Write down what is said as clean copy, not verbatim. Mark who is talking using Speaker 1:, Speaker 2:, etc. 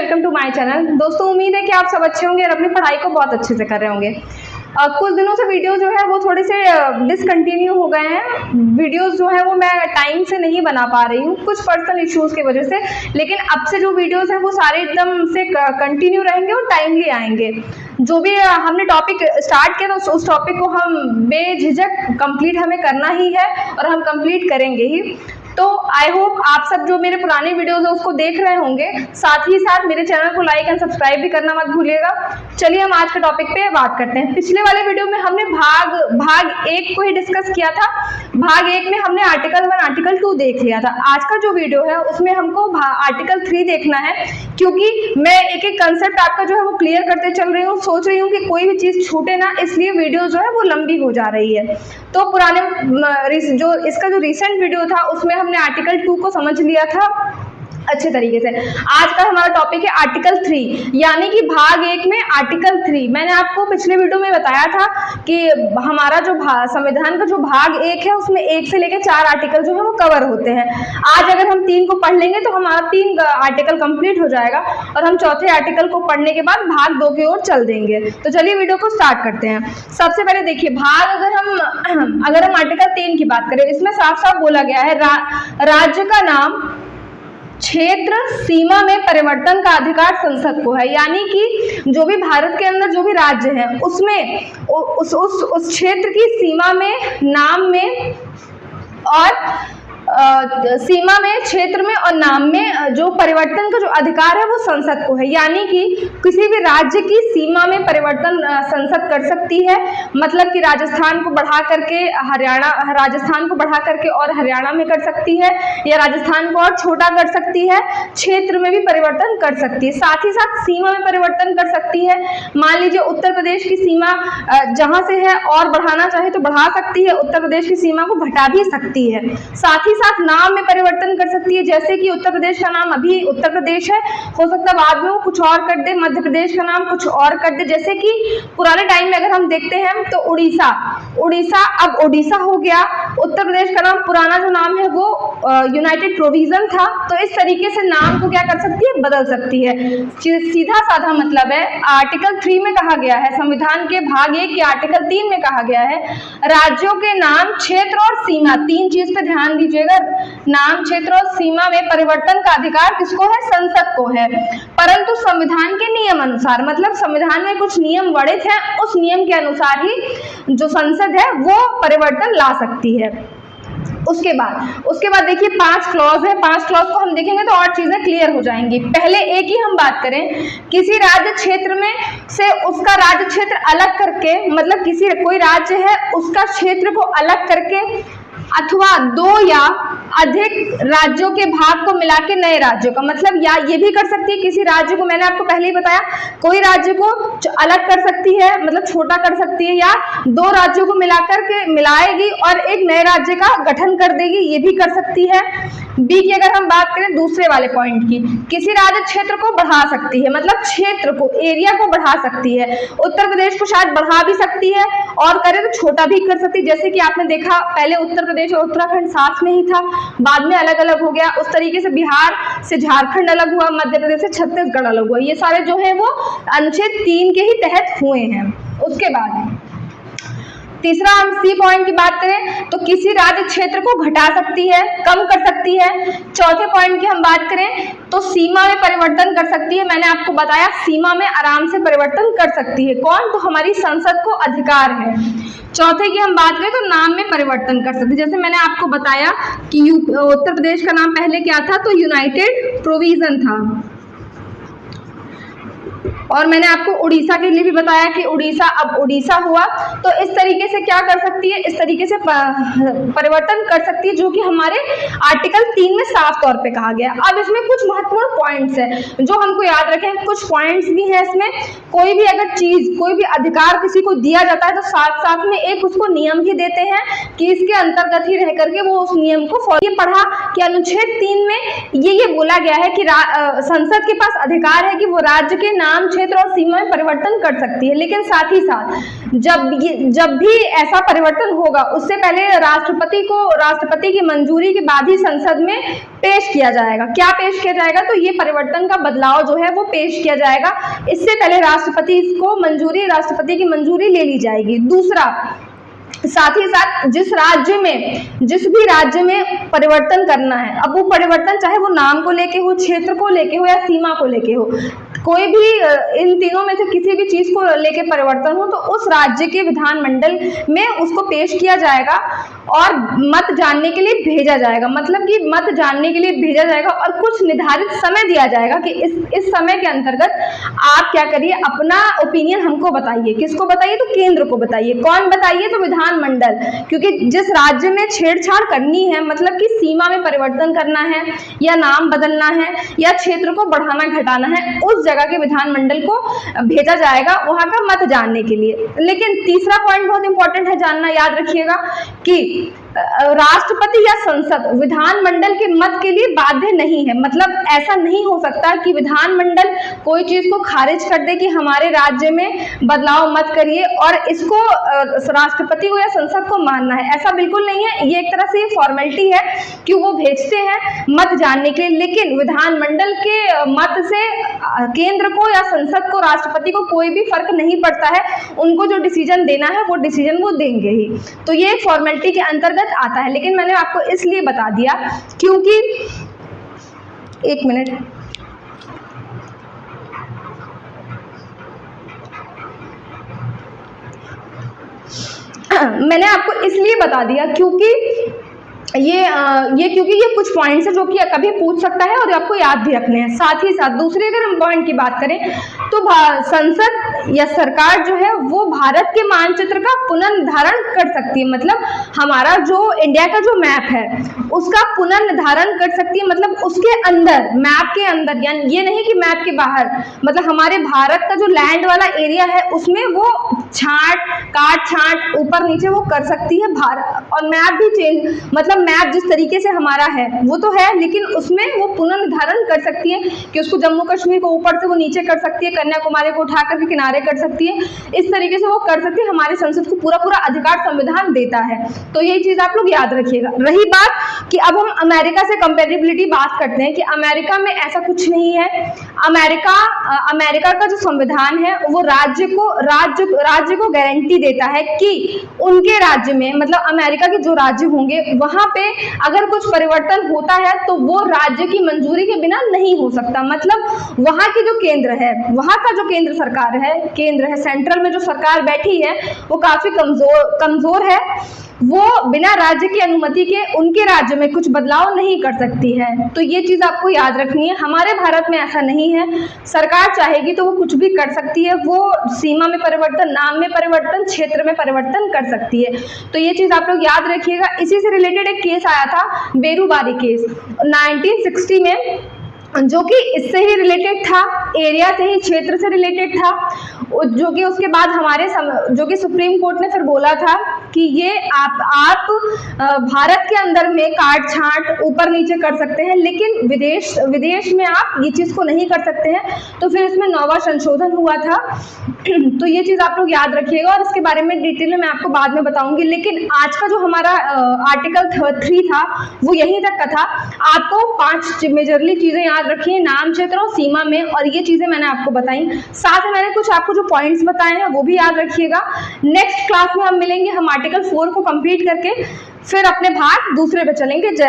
Speaker 1: Welcome to my channel. दोस्तों उम्मीद है कि आप सब अच्छे होंगे और अपनी पढ़ाई को बहुत अच्छे से कर रहे होंगे। कुछ दिनों से वीडियो जो है वो थोड़े से डिसकंटिन्यू हो गए हैं। वीडियोस जो है वो मैं टाइम से नहीं बना पा रही हूँ कुछ पर्सनल इश्यूज़ की वजह से, लेकिन अब से जो वीडियोस हैं वो सारे एकदम से कंटिन्यू रहेंगे और टाइमली आएंगे। जो भी हमने टॉपिक स्टार्ट किया तो उस टॉपिक को हम बेझिझक कंप्लीट हमें करना ही है और हम कंप्लीट करेंगे ही। तो आई होप आप सब जो मेरे पुराने वीडियोस है उसको देख रहे होंगे, साथ ही साथ मेरे चैनल को लाइक एंड सब्सक्राइब भी करना मत भूलिएगा। चलिए हम आज के टॉपिक पे बात करते हैं। पिछले वाले वीडियो में हमने भाग 1 को ही डिस्कस किया था। भाग 1 में हमने आर्टिकल 1 आर्टिकल 2 देख लिया था। आज का जो वीडियो है उसमें हमको आर्टिकल 3 देखना है, क्योंकि मैं एक एक कंसेप्ट आपका जो है वो क्लियर करते चल रही हूँ। सोच रही हूँ कि कोई भी चीज़ छूटे ना, इसलिए वीडियो जो है वो लंबी हो जा रही है। तो पुराने जो इसका जो रिसेंट वीडियो था उसमें हमने आर्टिकल 2 को समझ लिया था अच्छे तरीके से। आज का हमारा टॉपिक है आर्टिकल 3, यानी कि भाग 1 में आर्टिकल 3। मैंने आपको पिछले वीडियो में बताया था कि हमारा जो संविधान का जो भाग 1 है उसमें 1 से लेकर 4 आर्टिकल जो है वो कवर होते हैं। आज अगर हम 3 को पढ़ लेंगे तो हमारा 3 आर्टिकल कंप्लीट हो जाएगा और हम चौथे आर्टिकल को पढ़ने के बाद भाग 2 की ओर चल देंगे। तो चलिए वीडियो को स्टार्ट करते हैं। सबसे पहले देखिए, अगर हम आर्टिकल 3 की बात करें, इसमें साफ साफ बोला गया है राज्य का नाम, क्षेत्र, सीमा में परिवर्तन का अधिकार संसद को है। यानी कि जो भी भारत के अंदर जो भी राज्य है उसमें उस क्षेत्र की सीमा में, नाम में और सीमा में, क्षेत्र में और नाम में जो परिवर्तन का जो अधिकार है वो संसद को है। यानी कि किसी भी राज्य की सीमा में परिवर्तन संसद कर सकती है। मतलब कि राजस्थान को बढ़ा करके और हरियाणा में कर सकती है, या राजस्थान को और छोटा कर सकती है। क्षेत्र में भी परिवर्तन कर सकती है, साथ ही साथ सीमा में परिवर्तन कर सकती है। मान लीजिए उत्तर प्रदेश की सीमा जहां से है और बढ़ाना चाहे तो बढ़ा सकती है, उत्तर प्रदेश की सीमा को घटा भी सकती है। साथ ही साथ नाम में परिवर्तन कर सकती है, जैसे कि उत्तर प्रदेश का नाम अभी उत्तर प्रदेश है, हो सकता है बाद में वो कुछ और कर दे, मध्य प्रदेश का नाम कुछ और कर दे। जैसे कि पुराने टाइम में अगर हम देखते हैं तो उड़ीसा अब ओडिशा हो गया। उत्तर प्रदेश का नाम, पुराना जो नाम है वो यूनाइटेड प्रोविजन था। तो इस तरीके से नाम को क्या कर सकती है, बदल सकती है। सीधा साधा मतलब है, आर्टिकल 3 में कहा गया है, संविधान के भाग 1 के आर्टिकल 3 में कहा गया है, राज्यों के नाम, क्षेत्र और सीमा, 3 चीज पे ध्यान दीजिएगा। नाम, क्षेत्र और सीमा में परिवर्तन का अधिकार किसको है, संसद को है। परंतु संविधान के नियम अनुसार, मतलब संविधान में कुछ नियम वर्णित हैं, उस नियम के अनुसार ही जो संसद है वो परिवर्तन ला सकती है। उसके बाद देखिए 5 क्लॉज है। 5 क्लॉज को हम देखेंगे तो और चीजें क्लियर हो जाएंगी। पहले एक ही हम बात करें, किसी राज्य क्षेत्र में से उसका राज्य क्षेत्र अलग करके, मतलब कोई राज्य है उसका क्षेत्र को अलग करके अथवा 2 या अधिक राज्यों के भाग को मिला के नए राज्यों का, मतलब या ये भी कर सकती है किसी राज्य को, मैंने आपको पहले ही बताया, कोई राज्य को अलग कर सकती है, मतलब छोटा कर सकती है, या 2 राज्यों को मिलाकर के मिलाएगी और एक नए राज्य का गठन कर देगी, ये भी कर सकती है। बी की अगर हम बात करें दूसरे वाले पॉइंट की, किसी राज्य क्षेत्र को बढ़ा सकती है, मतलब क्षेत्र को, एरिया को बढ़ा सकती है। उत्तर प्रदेश को शायद बढ़ा भी सकती है और करे तो छोटा भी कर सकती है। जैसे कि आपने देखा पहले उत्तर प्रदेश और उत्तराखंड साथ में ही था, बाद में अलग अलग हो गया। उस तरीके से बिहार से झारखंड अलग हुआ, मध्य प्रदेश से छत्तीसगढ़ अलग हुआ। ये सारे जो है वो अनुच्छेद 3 के ही तहत हुए हैं। उसके बाद तीसरा, हम सी पॉइंट की बात करें तो किसी राज्य क्षेत्र को घटा सकती है, कम कर सकती है। चौथे पॉइंट की हम बात करें तो सीमा में परिवर्तन कर सकती है। मैंने आपको बताया सीमा में आराम से परिवर्तन कर सकती है। कौन? तो हमारी संसद को अधिकार है। चौथे की हम बात करें तो नाम में परिवर्तन कर सकती है। जैसे मैंने आपको बताया कि उत्तर प्रदेश का नाम पहले क्या था, तो यूनाइटेड प्रोविजन था। और मैंने आपको उड़ीसा के लिए भी बताया कि उड़ीसा अब ओडिशा हुआ। तो इस तरीके से क्या कर सकती है, इस तरीके से परिवर्तन कर सकती है, जो कि हमारे आर्टिकल 3 में साफ तौर पे कहा गया। अब इसमें कुछ महत्वपूर्ण पॉइंट्स हैं जो हमको याद रखें। कुछ पॉइंट्स भी हैं इसमें। कोई भी अगर चीज, कोई भी अधिकार किसी को दिया जाता है तो साथ साथ में एक उसको नियम भी देते हैं कि इसके अंतर्गत ही रह करके वो उस नियम को फॉलो। ये पढ़ा कि अनुच्छेद 3 में ये बोला गया है कि संसद के पास अधिकार है कि वो राज्य के नाम, क्षेत्र और सीमा में परिवर्तन कर सकती है। लेकिन साथ ही साथ जब भी ऐसा परिवर्तन होगा उससे पहले राष्ट्रपति की मंजूरी के बाद ही संसद में पेश किया जाएगा। क्या पेश किया जाएगा? तो ये परिवर्तन का बदलाव जो है वो पेश किया जाएगा। इससे पहले राष्ट्रपति की मंजूरी ले ली जाएगी। दूसरा, साथ ही साथ जिस भी राज्य में परिवर्तन करना है, अब वो परिवर्तन चाहे वो नाम को लेके हो, क्षेत्र को लेके हो या सीमा को लेके हो, कोई भी इन तीनों में से किसी भी चीज को लेके परिवर्तन हो तो उस राज्य के विधानमंडल में उसको पेश किया जाएगा और मत जानने के लिए भेजा जाएगा। मतलब कि मत जानने के लिए भेजा जाएगा और कुछ निर्धारित समय दिया जाएगा कि इस समय के अंतर्गत आप क्या करिए, अपना ओपिनियन हमको बताइए। किसको बताइए? तो केंद्र को बताइए। कौन बताइए? तो विधानमंडल। क्योंकि जिस राज्य में छेड़छाड़ करनी है, मतलब कि सीमा में परिवर्तन करना है या नाम बदलना है या क्षेत्र को बढ़ाना घटाना है, उस जगह के विधानमंडल को भेजा जाएगा वहां का मत जानने के लिए। लेकिन तीसरा पॉइंट बहुत इंपॉर्टेंट है जानना, याद रखिएगा कि राष्ट्रपति या संसद विधानमंडल के मत के लिए बाध्य नहीं है। मतलब ऐसा नहीं हो सकता कि विधानमंडल कोई चीज को खारिज कर दे कि हमारे राज्य में बदलाव मत करिए और इसको राष्ट्रपति को या संसद को मानना है, ऐसा बिल्कुल नहीं है। ये एक तरह से फॉर्मेलिटी है कि वो भेजते हैं मत जानने के लिए, लेकिन विधानमंडल के मत से केंद्र को या संसद को, राष्ट्रपति को कोई भी फर्क नहीं पड़ता है। उनको जो डिसीजन देना है वो डिसीजन वो देंगे ही। तो ये फॉर्मेलिटी के अंतर्गत आता है। लेकिन मैंने आपको इसलिए बता दिया क्योंकि एक मिनट, मैंने आपको इसलिए बता दिया क्योंकि क्योंकि ये कुछ पॉइंट्स है जो कि कभी पूछ सकता है और आपको याद भी रखने हैं। साथ ही साथ दूसरे अगर हम पॉइंट की बात करें तो संसद या सरकार जो है वो भारत के मानचित्र का पुनर्निर्धारण कर सकती है। मतलब हमारा जो इंडिया का जो मैप है उसका पुनर्निर्धारण कर सकती है। मतलब उसके अंदर, मैप के अंदर, यानी ये नहीं कि मैप के बाहर, मतलब हमारे भारत का जो लैंड वाला एरिया है उसमें वो काट छांट ऊपर नीचे वो कर सकती है भारत। और मैप भी चेंज, मतलब मैप जिस तरीके से हमारा है वो तो है, लेकिन उसमें वो पुनर्निर्धारण कर सकती है कि उसको जम्मू कश्मीर को ऊपर से वो नीचे कर सकती है, कन्याकुमारी को उठा करके किनारे कर सकती है। इस तरीके से वो कर सकती है। हमारी संसद को पूरा अधिकार संविधान देता है। तो ये चीज आप लोग याद रखिएगा। रही बात कि अब हम अमेरिका से कंपेरेबिलिटी बात करते हैं कि अमेरिका में ऐसा कुछ नहीं है। अमेरिका का जो संविधान है वो राज्य को गारंटी देता है कि उनके राज्य में, मतलब अमेरिका के जो राज्य होंगे वहां पे अगर कुछ परिवर्तन होता है तो वो राज्य की मंजूरी के बिना नहीं हो सकता। मतलब वहां की जो केंद्र है, वहां का जो केंद्र है, सेंट्रल में जो सरकार बैठी है वो काफी कमजोर है। वो बिना राज्य की अनुमति के उनके राज्य में कुछ बदलाव नहीं कर सकती है। तो ये चीज आपको याद रखनी है। हमारे भारत में ऐसा नहीं है। सरकार चाहेगी तो वो कुछ भी कर सकती है। वो सीमा में परिवर्तन, नाम में परिवर्तन, क्षेत्र में परिवर्तन कर सकती है। तो ये चीज आप लोग याद रखिएगा। इसी से रिलेटेड एक केस आया था, बेरूबारी केस 1960 में, जो कि इससे ही रिलेटेड था, एरिया से ही, क्षेत्र से रिलेटेड था, जो कि उसके बाद जो कि सुप्रीम कोर्ट ने फिर बोला था कि ये आप भारत के अंदर में काट छांट ऊपर नीचे कर सकते हैं, लेकिन विदेश में आप ये चीज को नहीं कर सकते हैं। तो फिर इसमें 9वां संशोधन हुआ था। तो ये चीज आप लोग याद रखिएगा और इसके बारे में डिटेल में मैं आपको बाद में बताऊंगी। लेकिन आज का जो हमारा आर्टिकल 3 था वो यहीं तक का था। आपको 5 मेजरली चीजें याद रखिए नाम, क्षेत्र और सीमा में, और ये चीजें मैंने आपको बताई। साथ में मैंने कुछ आपको जो पॉइंट्स बताए हैं वो भी याद रखिएगा। नेक्स्ट क्लास में हम मिलेंगे, हम आर्टिकल 4 को कंप्लीट करके फिर अपने भाग दूसरे पे चलेंगे। जय